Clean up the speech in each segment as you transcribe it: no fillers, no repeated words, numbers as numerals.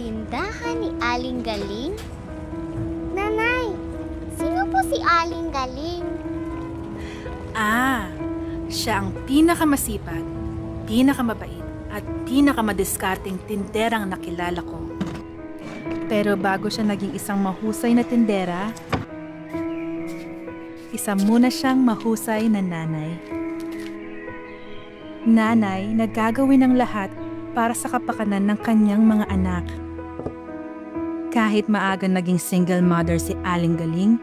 Tindahan ni Aling Galing? Nanay, sino po si Aling Galing? Siya ang pinakamasipag, pinakamabait, at pinakamadiskarteng tinderang nakilala ko. Pero bago siya naging isang mahusay na tindera, isa muna siyang mahusay na nanay. Nanay na gagawin ang lahat para sa kapakanan ng kanyang mga anak. Kahit maaga naging single mother si Aling Galing,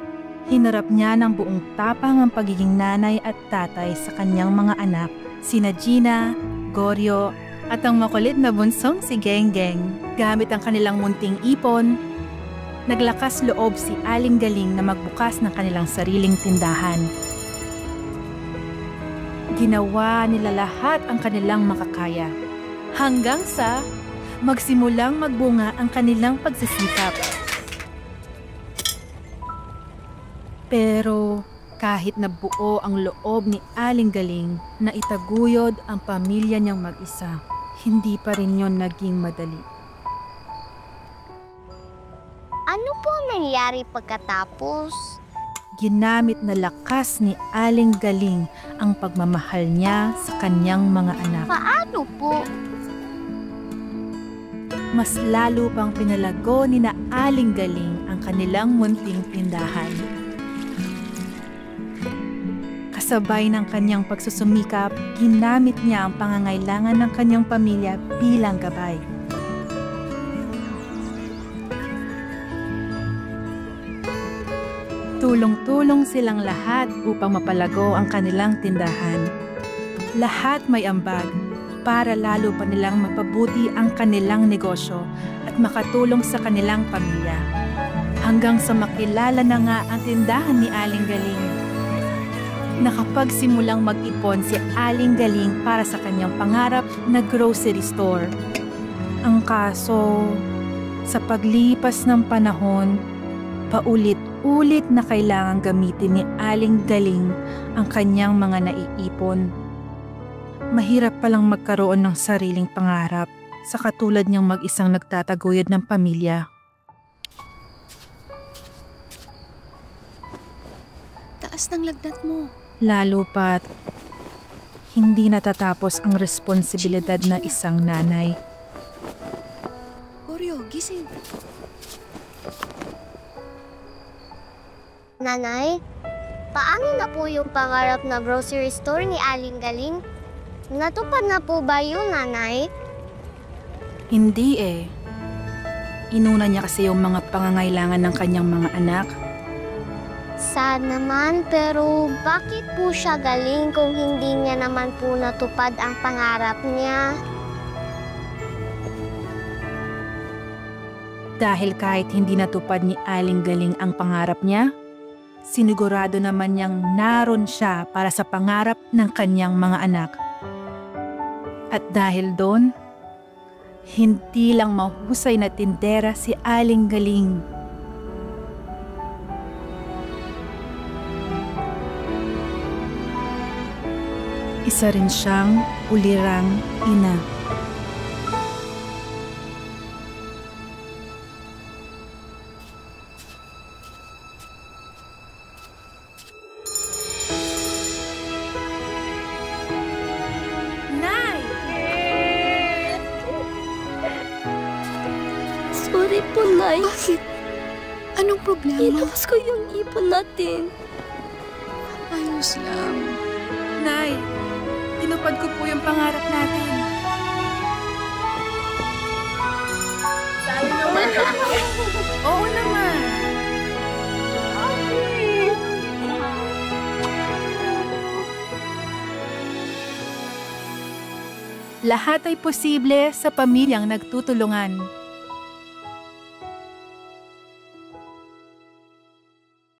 hinarap niya ng buong tapang ang pagiging nanay at tatay sa kanyang mga anak, sina Gina, Goryo, at ang makulit na bunsong si Geng-Geng. Gamit ang kanilang munting ipon, naglakas loob si Aling Galing na magbukas ng kanilang sariling tindahan. Ginawa nila lahat ang kanilang makakaya, hanggang sa magsimulang magbunga ang kanilang pagsisikap. Pero kahit na buo ang loob ni Aling Galing na itaguyod ang pamilya niyang mag-isa, hindi pa rin yon naging madali. Ano po nangyari pagkatapos? Ginamit na lakas ni Aling Galing ang pagmamahal niya sa kanyang mga anak. Paano po? Mas lalo pang pinalago ni na Aling Galing ang kanilang munting tindahan. Kasabay ng kanyang pagsusumikap, ginamit niya ang pangangailangan ng kanyang pamilya bilang gabay. Tulong-tulong silang lahat upang mapalago ang kanilang tindahan. Lahat may ambag para lalo pa nilang mapabuti ang kanilang negosyo at makatulong sa kanilang pamilya. Hanggang sa makilala na nga ang tindahan ni Aling Galing. Nakapagsimulang mag-ipon si Aling Galing para sa kanyang pangarap na grocery store. Ang kaso, sa paglipas ng panahon, paulit-ulit na kailangang gamitin ni Aling Galing ang kanyang mga naiipon. Mahirap palang magkaroon ng sariling pangarap sa katulad niyang mag-isang nagtataguyod ng pamilya. Taas ng lagnat mo. Lalo pat hindi natatapos ang responsibilidad na isang nanay. Goryo, gising. Nanay, paano na po yung pangarap na grocery store ni Aling Galing? Natupad na po ba yun, Nanay? Hindi eh. Inuna niya kasi yung mga pangangailangan ng kanyang mga anak. Sad naman, pero bakit po siya galing kung hindi niya naman po natupad ang pangarap niya? Dahil kahit hindi natupad ni Aling Galing ang pangarap niya, sinigurado naman niyang naroon siya para sa pangarap ng kanyang mga anak. At dahil doon, hindi lang mahusay na tindera si Aling Galing. Isa rin siyang ulirang ina. Sorry po, Nay. Bakit? Anong problema? Ilabas ko yung ipon natin. Ayos lang. Nay, tinupad ko po yung pangarap natin. Oo naman. Lahat ay posible sa pamilyang nagtutulungan.